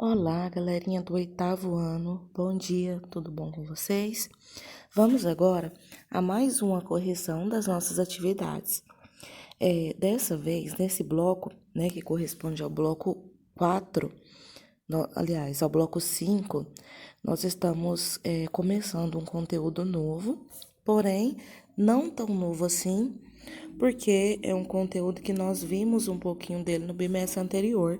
Olá, galerinha do oitavo ano. Bom dia, tudo bom com vocês? Vamos agora a mais uma correção das nossas atividades. Dessa vez, nesse bloco, né, que corresponde ao bloco 4, aliás, ao bloco 5, nós estamos começando um conteúdo novo, porém, não tão novo assim, porque é um conteúdo que nós vimos um pouquinho dele no bimestre anterior.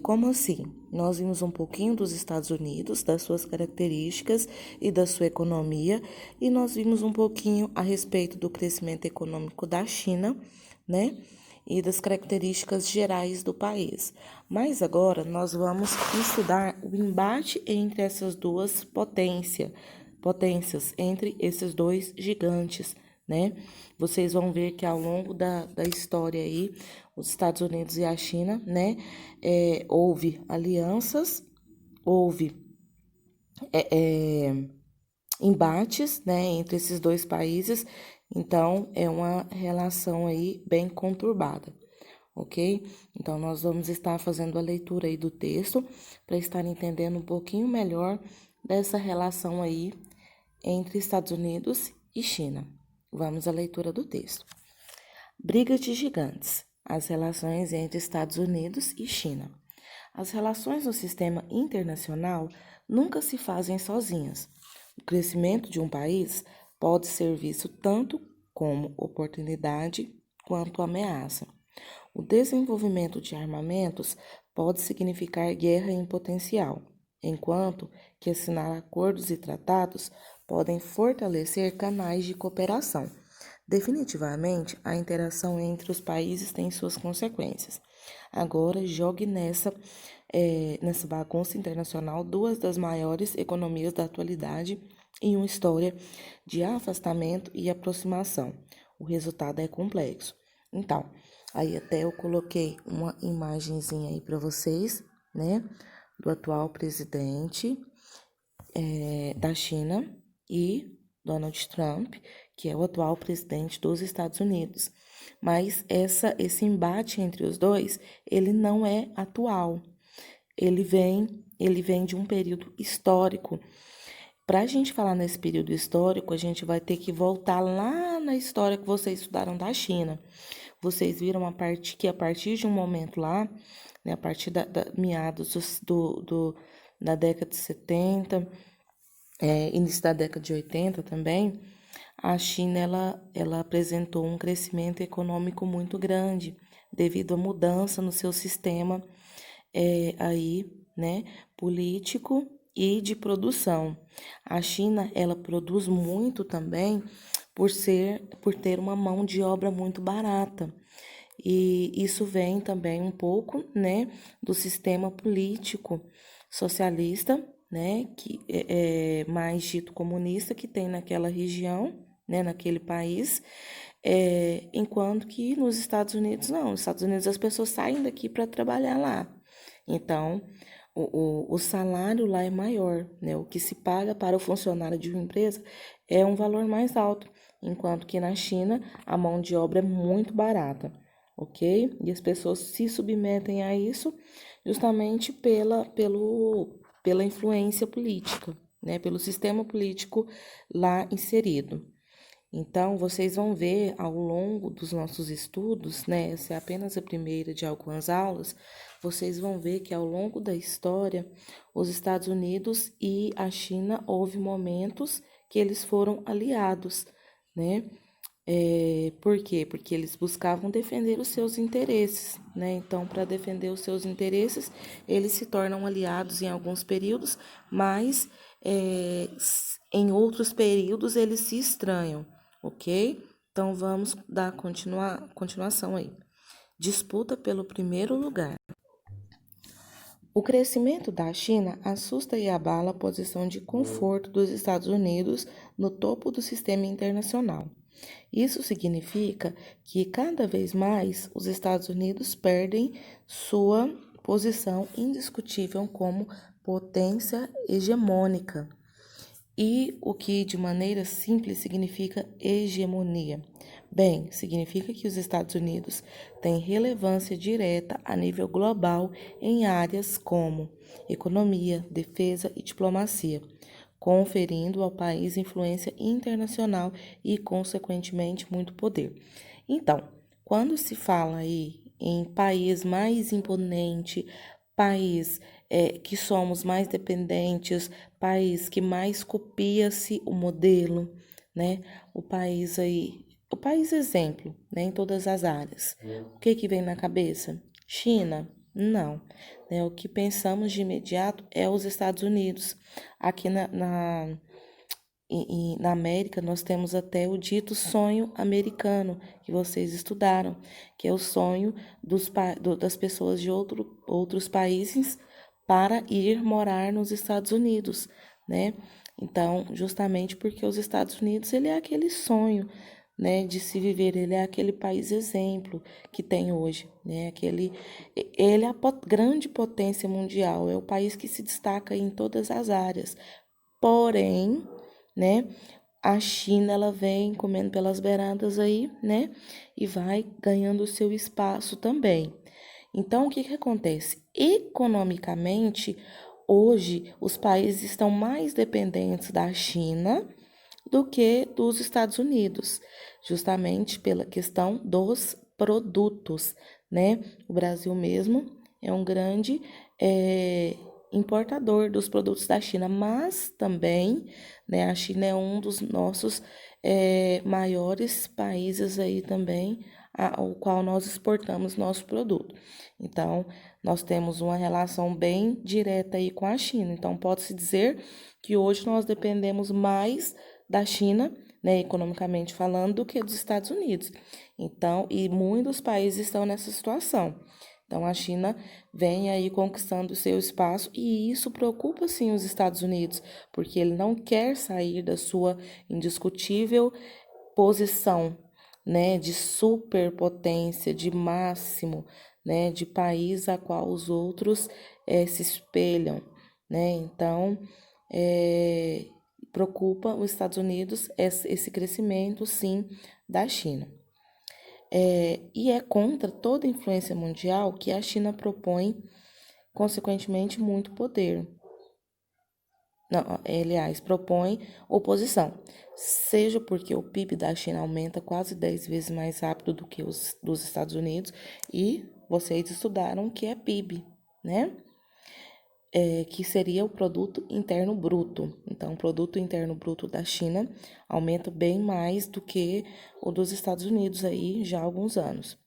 Como assim? Nós vimos um pouquinho dos Estados Unidos, das suas características e da sua economia, e nós vimos um pouquinho a respeito do crescimento econômico da China, né? E das características gerais do país. Mas agora nós vamos estudar o embate entre essas duas potências, entre esses dois gigantes, né? Vocês vão ver que ao longo da história aí, os Estados Unidos e a China, né, houve alianças, houve embates, né, entre esses dois países, então é uma relação aí bem conturbada, ok? Então nós vamos estar fazendo a leitura aí do texto para estar entendendo um pouquinho melhor dessa relação aí entre Estados Unidos e China. Vamos à leitura do texto. Briga de gigantes. As relações entre Estados Unidos e China. As relações no sistema internacional nunca se fazem sozinhas. O crescimento de um país pode ser visto tanto como oportunidade quanto ameaça. O desenvolvimento de armamentos pode significar guerra em potencial, enquanto que assinar acordos e tratados podem fortalecer canais de cooperação. Definitivamente, a interação entre os países tem suas consequências. Agora, jogue nessa bagunça internacional duas das maiores economias da atualidade em uma história de afastamento e aproximação. O resultado é complexo. Então, aí até eu coloquei uma imagenzinha aí para vocês, né, do atual presidente da China e Donald Trump, que é o atual presidente dos Estados Unidos. Mas esse embate entre os dois, ele não é atual. Ele vem de um período histórico. Para a gente falar nesse período histórico, a gente vai ter que voltar lá na história que vocês estudaram da China. Vocês viram que a partir de um momento lá, né, a partir da meados da década de 70, início da década de 80 também, a China ela apresentou um crescimento econômico muito grande devido à mudança no seu sistema aí, né, político e de produção. A China ela produz muito também por ter uma mão de obra muito barata. E isso vem também um pouco, né, do sistema político socialista, né, que é mais dito comunista que tem naquela região, né, naquele país, enquanto que nos Estados Unidos não. Nos Estados Unidos as pessoas saem daqui para trabalhar lá. Então, o salário lá é maior, né? O que se paga para o funcionário de uma empresa é um valor mais alto, enquanto que na China a mão de obra é muito barata, ok? E as pessoas se submetem a isso justamente pela influência política, né? Pelo sistema político lá inserido. Então, vocês vão ver ao longo dos nossos estudos, né? Essa é apenas a primeira de algumas aulas. Vocês vão ver que ao longo da história, os Estados Unidos e a China houve momentos que eles foram aliados, né? Por quê? Porque eles buscavam defender os seus interesses, né? Então, para defender os seus interesses, eles se tornam aliados em alguns períodos, mas em outros períodos eles se estranham, ok? Então, vamos dar continuação aí. Disputa pelo primeiro lugar. O crescimento da China assusta e abala a posição de conforto dos Estados Unidos no topo do sistema internacional. Isso significa que cada vez mais os Estados Unidos perdem sua posição indiscutível como potência hegemônica, e o que de maneira simples significa hegemonia. Bem, significa que os Estados Unidos têm relevância direta a nível global em áreas como economia, defesa e diplomacia, conferindo ao país influência internacional e, consequentemente, muito poder. Então, quando se fala aí em país mais imponente, país que somos mais dependentes, país que mais copia-se o modelo, né? O país aí, o país exemplo, né, em todas as áreas. O que que vem na cabeça? China? Não. Né? O que pensamos de imediato é os Estados Unidos. Aqui na América, nós temos até o dito sonho americano, que vocês estudaram, que é o sonho das pessoas de outros países para ir morar nos Estados Unidos, né? Então, justamente porque os Estados Unidos, ele é aquele sonho, né, de se viver, ele é aquele país exemplo que tem hoje, né? Ele é a grande potência mundial, é o país que se destaca em todas as áreas. Porém, né, a China ela vem comendo pelas beiradas aí, né, e vai ganhando o seu espaço também. Então, o que que acontece? Economicamente, hoje os países estão mais dependentes da China do que dos Estados Unidos, justamente pela questão dos produtos, né? O Brasil mesmo é um grande importador dos produtos da China, mas também, né, a China é um dos nossos maiores países aí também, ao qual nós exportamos nosso produto. Então, nós temos uma relação bem direta aí com a China. Então, pode-se dizer que hoje nós dependemos mais da China, né, economicamente falando, do que dos Estados Unidos. Então, e muitos países estão nessa situação. Então, a China vem aí conquistando o seu espaço e isso preocupa sim os Estados Unidos, porque ele não quer sair da sua indiscutível posição, né, de superpotência, de máximo, né, de país a qual os outros se espelham, né? Então, preocupa os Estados Unidos esse crescimento, sim, da China. E é contra toda influência mundial que a China propõe, consequentemente, muito poder. Não, aliás, propõe oposição, seja porque o PIB da China aumenta quase 10 vezes mais rápido do que os dos Estados Unidos, e vocês estudaram o que é PIB, né? Que seria o produto interno bruto. Então, o produto interno bruto da China aumenta bem mais do que o dos Estados Unidos aí já há alguns anos.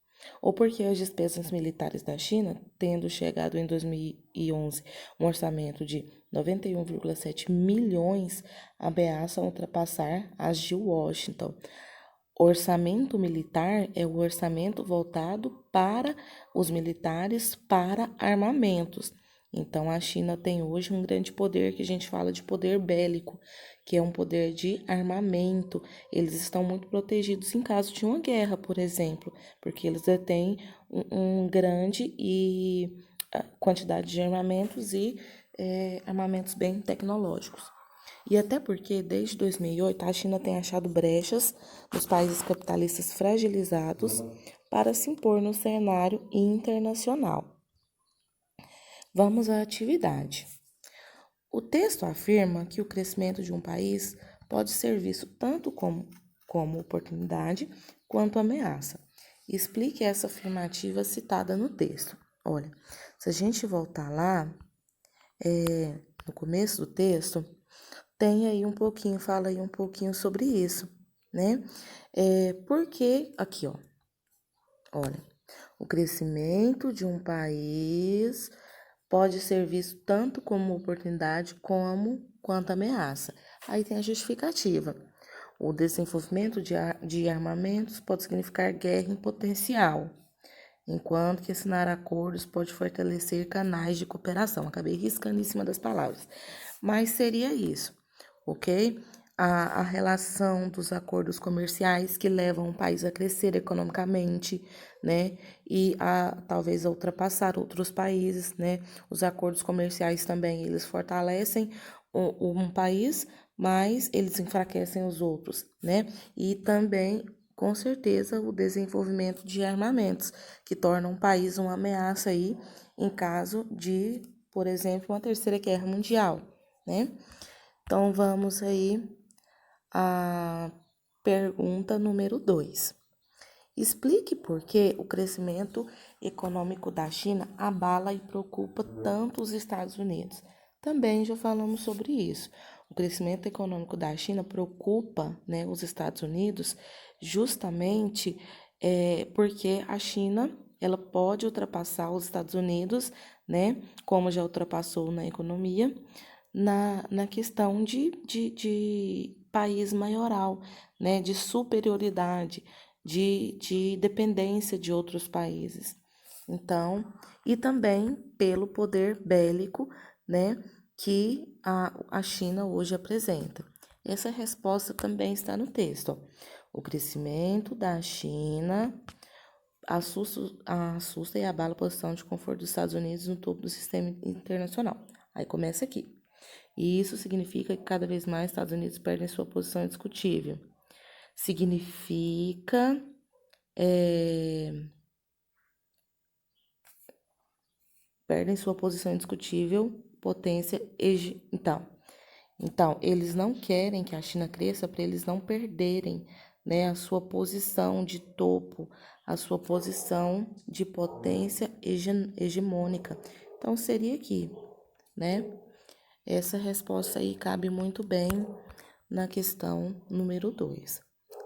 Ou porque as despesas militares da China, tendo chegado em 2011 um orçamento de 91,7 milhões, ameaçam ultrapassar as de Washington. Orçamento militar é o orçamento voltado para os militares, para armamentos. Então, a China tem hoje um grande poder que a gente fala de poder bélico, que é um poder de armamento. Eles estão muito protegidos em caso de uma guerra, por exemplo, porque eles detêm um grande quantidade de armamentos e armamentos bem tecnológicos. E até porque, desde 2008, a China tem achado brechas nos países capitalistas fragilizados para se impor no cenário internacional. Vamos à atividade. O texto afirma que o crescimento de um país pode ser visto tanto como oportunidade quanto ameaça. Explique essa afirmativa citada no texto. Olha, se a gente voltar lá, no começo do texto, tem aí um pouquinho, fala aí um pouquinho sobre isso, né? Porque, aqui, ó, olha, o crescimento de um país pode ser visto tanto como oportunidade quanto ameaça. Aí tem a justificativa. O desenvolvimento de armamentos pode significar guerra em potencial, enquanto que assinar acordos pode fortalecer canais de cooperação. Acabei riscando em cima das palavras, mas seria isso, ok? A relação dos acordos comerciais que levam um país a crescer economicamente, né? E a talvez a ultrapassar outros países, né? Os acordos comerciais também, eles fortalecem um país, mas eles enfraquecem os outros, né? E também Com certeza, o desenvolvimento de armamentos, que torna um país uma ameaça aí em caso de, por exemplo, uma terceira guerra mundial, né? Então, vamos aí à pergunta número 2. Explique por que o crescimento econômico da China abala e preocupa tanto os Estados Unidos. Também já falamos sobre isso. O crescimento econômico da China preocupa, né, os Estados Unidos justamente porque a China ela pode ultrapassar os Estados Unidos, né, como já ultrapassou na economia, na questão de país maioral, né, de superioridade, de dependência de outros países. Então, e também pelo poder bélico, né, que a China hoje apresenta. Essa resposta também está no texto. Ó. O crescimento da China assusta e abala a posição de conforto dos Estados Unidos no topo do sistema internacional. Aí começa aqui. E isso significa que cada vez mais os Estados Unidos perdem sua posição indiscutível. Significa perdem sua posição indiscutível, potência. Então, eles não querem que a China cresça para eles não perderem, né, a sua posição de topo, a sua posição de potência hegemônica. Então, seria aqui, né? Essa resposta aí cabe muito bem na questão número 2.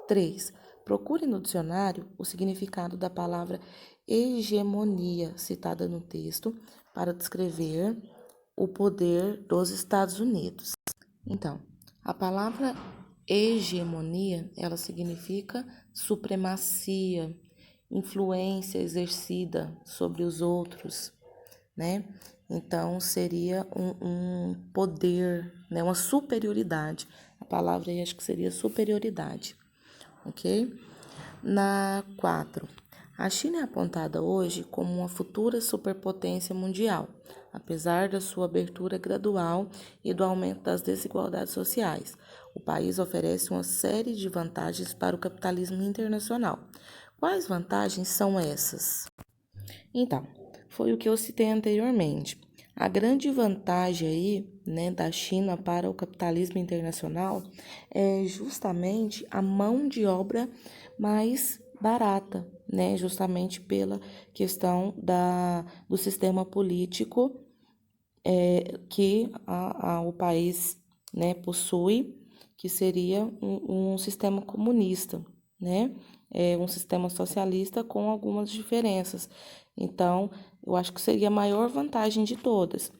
3. Procure no dicionário o significado da palavra hegemonia citada no texto para descrever o poder dos Estados Unidos. Então, a palavra hegemonia, ela significa supremacia, influência exercida sobre os outros, né? Então, seria um poder, né? Uma superioridade. A palavra aí acho que seria superioridade, ok? Na 4. A China é apontada hoje como uma futura superpotência mundial, apesar da sua abertura gradual e do aumento das desigualdades sociais. O país oferece uma série de vantagens para o capitalismo internacional. Quais vantagens são essas? Então, foi o que eu citei anteriormente. A grande vantagem aí, né, da China para o capitalismo internacional é justamente a mão de obra mais barata, né, justamente pela questão do sistema político que o país, né, possui, que seria um sistema comunista, né? Um sistema socialista com algumas diferenças. Então, eu acho que seria a maior vantagem de todas.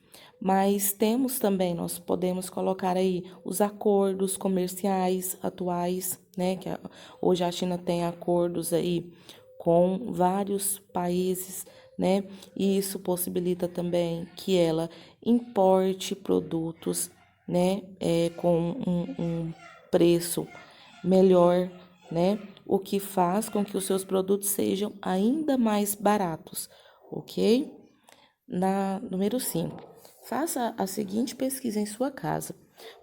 Mas temos também, nós podemos colocar aí os acordos comerciais atuais, né? Hoje a China tem acordos aí com vários países, né? E isso possibilita também que ela importe produtos, né? Com um preço melhor, né? O que faz com que os seus produtos sejam ainda mais baratos, ok? Número 5. Faça a seguinte pesquisa em sua casa.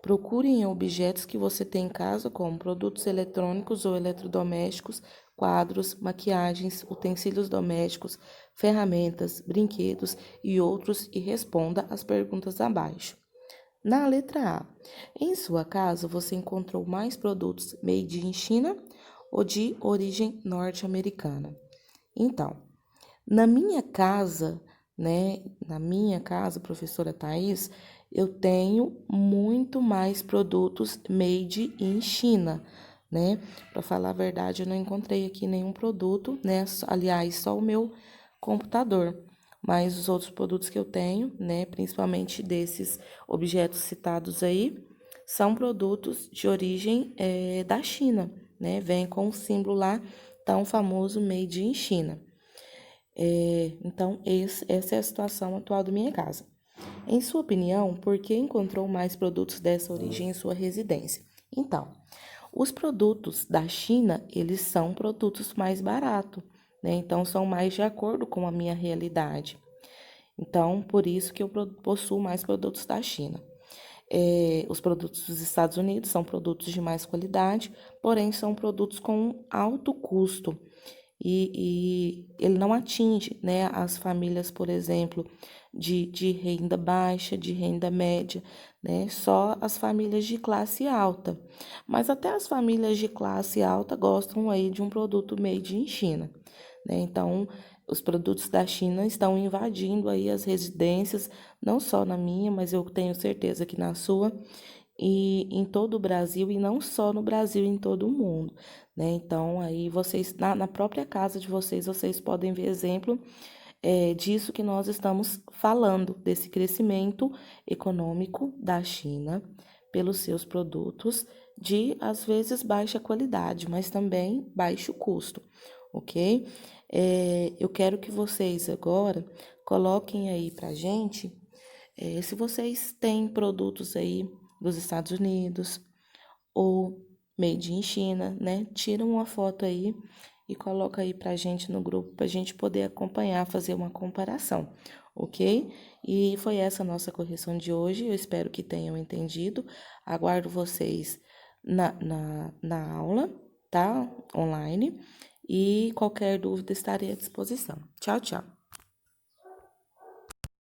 Procure em objetos que você tem em casa, como produtos eletrônicos ou eletrodomésticos, quadros, maquiagens, utensílios domésticos, ferramentas, brinquedos e outros e responda as perguntas abaixo. Na letra A, em sua casa você encontrou mais produtos made in China ou de origem norte-americana? Então, na minha casa, né, professora Thais, eu tenho muito mais produtos made in China, né? Para falar a verdade, eu não encontrei aqui nenhum produto, né? Aliás, só o meu computador. Mas os outros produtos que eu tenho, né, principalmente desses objetos citados aí, são produtos de origem da China, né? Vem com o símbolo lá tão famoso Made in China. Então, essa é a situação atual da minha casa. Em sua opinião, por que encontrou mais produtos dessa origem em sua residência? Então, os produtos da China, eles são produtos mais baratos, né? Então, são mais de acordo com a minha realidade. Então, por isso que eu possuo mais produtos da China. Os produtos dos Estados Unidos são produtos de mais qualidade, porém são produtos com alto custo. E ele não atinge, né, as famílias, por exemplo, de renda baixa, de renda média, né, só as famílias de classe alta. Mas até as famílias de classe alta gostam aí de um produto made in China, né? Então, os produtos da China estão invadindo aí as residências, não só na minha, mas eu tenho certeza que na sua, e em todo o Brasil, e não só no Brasil, em todo o mundo, né? Então, aí vocês, na própria casa de vocês, vocês podem ver exemplo disso que nós estamos falando, desse crescimento econômico da China pelos seus produtos de, às vezes, baixa qualidade, mas também baixo custo, ok? Eu quero que vocês agora coloquem aí pra gente se vocês têm produtos aí dos Estados Unidos ou made in China, né? Tira uma foto aí e coloca aí pra gente no grupo pra gente poder acompanhar, fazer uma comparação, ok? E foi essa a nossa correção de hoje. Eu espero que tenham entendido. Aguardo vocês na aula, tá? Online. E qualquer dúvida estarei à disposição. Tchau, tchau.